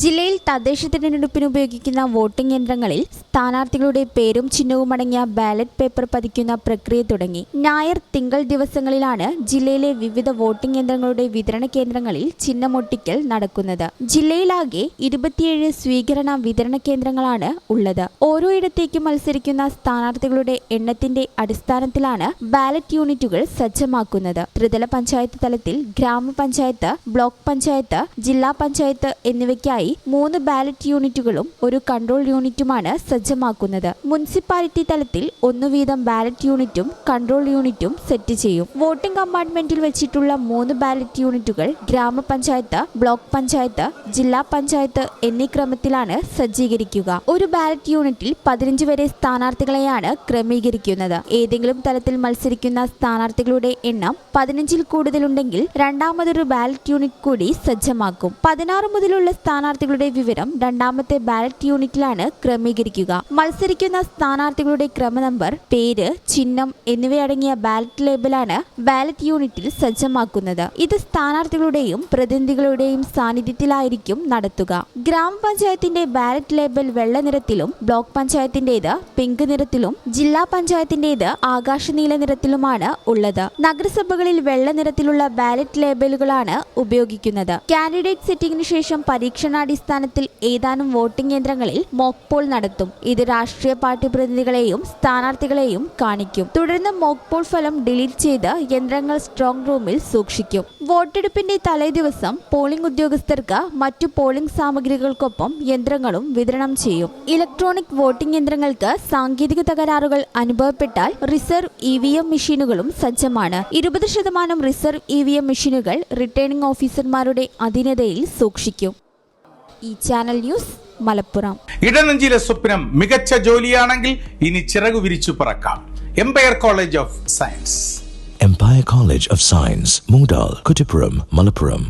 ജില്ലയിൽ തദ്ദേശ തിരഞ്ഞെടുപ്പിന് ഉപയോഗിക്കുന്ന വോട്ടിംഗ് യന്ത്രങ്ങളിൽ സ്ഥാനാർത്ഥികളുടെ പേരും ചിഹ്നവും അടങ്ങിയ ബാലറ്റ് പേപ്പർ പതിക്കുന്ന പ്രക്രിയ തുടങ്ങി. ഞായർ, തിങ്കൾ ദിവസങ്ങളിലാണ് ജില്ലയിലെ വിവിധ വോട്ടിംഗ് യന്ത്രങ്ങളുടെ വിതരണ കേന്ദ്രങ്ങളിൽ ചിഹ്നമൊട്ടിക്കൽ നടക്കുന്നത്. ജില്ലയിലാകെ 27 സ്വീകരണ വിതരണ കേന്ദ്രങ്ങളാണ് ഉള്ളത്. ഓരോ ഇടത്തേക്കും മത്സരിക്കുന്ന സ്ഥാനാർത്ഥികളുടെ എണ്ണത്തിന്റെ അടിസ്ഥാനത്തിലാണ് ബാലറ്റ് യൂണിറ്റുകൾ സജ്ജമാക്കുന്നത്. ത്രിതല പഞ്ചായത്ത് തലത്തിൽ ഗ്രാമപഞ്ചായത്ത്, ബ്ലോക്ക് പഞ്ചായത്ത്, ജില്ലാ പഞ്ചായത്ത് എന്നിവയ്ക്കായി 3 ബാലറ്റ് യൂണിറ്റുകളും ഒരു കൺട്രോൾ യൂണിറ്റുമാണ് സജ്ജമാക്കുന്നത്. മുനിസിപ്പാലിറ്റി തലത്തിൽ 1 വീതം ബാലറ്റ് യൂണിറ്റും കൺട്രോൾ യൂണിറ്റും സെറ്റ് ചെയ്യും. വോട്ടിംഗ് കമ്പാർട്ട്മെന്റിൽ വെച്ചിട്ടുള്ള 3 ബാലറ്റ് യൂണിറ്റുകൾ ഗ്രാമപഞ്ചായത്ത്, ബ്ലോക്ക് പഞ്ചായത്ത്, ജില്ലാ പഞ്ചായത്ത് എന്നീ ക്രമത്തിലാണ് സജ്ജീകരിക്കുക. ഒരു ബാലറ്റ് യൂണിറ്റിൽ 15 വരെ സ്ഥാനാർത്ഥികളെയാണ് ക്രമീകരിക്കുന്നത്. ഏതെങ്കിലും തലത്തിൽ മത്സരിക്കുന്ന സ്ഥാനാർത്ഥികളുടെ എണ്ണം 15-ൽ കൂടുതലുണ്ടെങ്കിൽ രണ്ടാമതൊരു ബാലറ്റ് യൂണിറ്റ് കൂടി സജ്ജമാക്കും. 16 മുതലുള്ള സ്ഥാനാർത്ഥികളുടെ വിവരം രണ്ടാമത്തെ ബാലറ്റ് യൂണിറ്റിലാണ് ക്രമീകരിക്കുക. മത്സരിക്കുന്ന സ്ഥാനാർത്ഥികളുടെ ക്രമനമ്പർ, പേര്, ചിഹ്നം എന്നിവയടങ്ങിയ ബാലറ്റ് ലേബലാണ് ബാലറ്റ് യൂണിറ്റിൽ സജ്ജമാക്കുന്നത്. ഇത് സ്ഥാനാർത്ഥികളുടെയും പ്രതിനിധികളുടെയും സാന്നിധ്യത്തിലായിരിക്കും നടത്തുക. ഗ്രാമപഞ്ചായത്തിന്റെ ബാലറ്റ് ലേബൽ വെള്ള നിറത്തിലും, ബ്ലോക്ക് പഞ്ചായത്തിന്റേത് പിങ്ക് നിറത്തിലും, ജില്ലാ പഞ്ചായത്തിന്റേത് ആകാശനീല നിറത്തിലുമാണ് ഉള്ളത്. നഗരസഭകളിൽ വെള്ള നിറത്തിലുള്ള ബാലറ്റ് ലേബലുകളാണ് ഉപയോഗിക്കുന്നത്. കാൻഡിഡേറ്റ് സെറ്റിംഗിന് ശേഷം പരീക്ഷണാടിസ്ഥാനത്തിൽ ഏതാനും വോട്ടിംഗ് യന്ത്രങ്ങളിൽ മോക്ക് പോൾ നടത്തും. ഇത് രാഷ്ട്രീയ പാർട്ടി പ്രതിനിധികളെയും സ്ഥാനാർത്ഥികളെയും കാണിക്കും. തുടർന്ന് മോക്ക് പോൾ ഫലം ഡിലീറ്റ് ചെയ്ത് യന്ത്രങ്ങൾ സ്ട്രോങ് റൂമിൽ സൂക്ഷിക്കും. വോട്ടെടുപ്പിന്റെ തലേദിവസം പോളിംഗ് ഉദ്യോഗസ്ഥർക്ക് മറ്റു പോളിംഗ് സാമഗ്രികൾക്കൊപ്പം യന്ത്രങ്ങളും വിതരണം ചെയ്യും. ഇലക്ട്രോണിക് വോട്ടിംഗ് യന്ത്രങ്ങൾക്ക് സാങ്കേതിക തകരാറുകൾ അനുഭവപ്പെട്ടാൽ റിസർവ് EVM മെഷീനുകളും സജ്ജമാണ്. 20% റിസർവ് EVM മെഷീനുകൾ റിട്ടേണിംഗ് ഓഫീസർമാരുടെ അധീനതയിൽ സൂക്ഷിക്കും. ഈ ചാനൽ ന്യൂസ്, മലപ്പുറം. ഇടനെഞ്ചിലെ സ്വപ്നം മികച്ച ജോലിയാണെങ്കിൽ ഇനി ചിറകു വിരിച്ചു പറക്കാം. Empire College of Science. Empire College of Science, Moondal, Kuttipuram, Malappuram.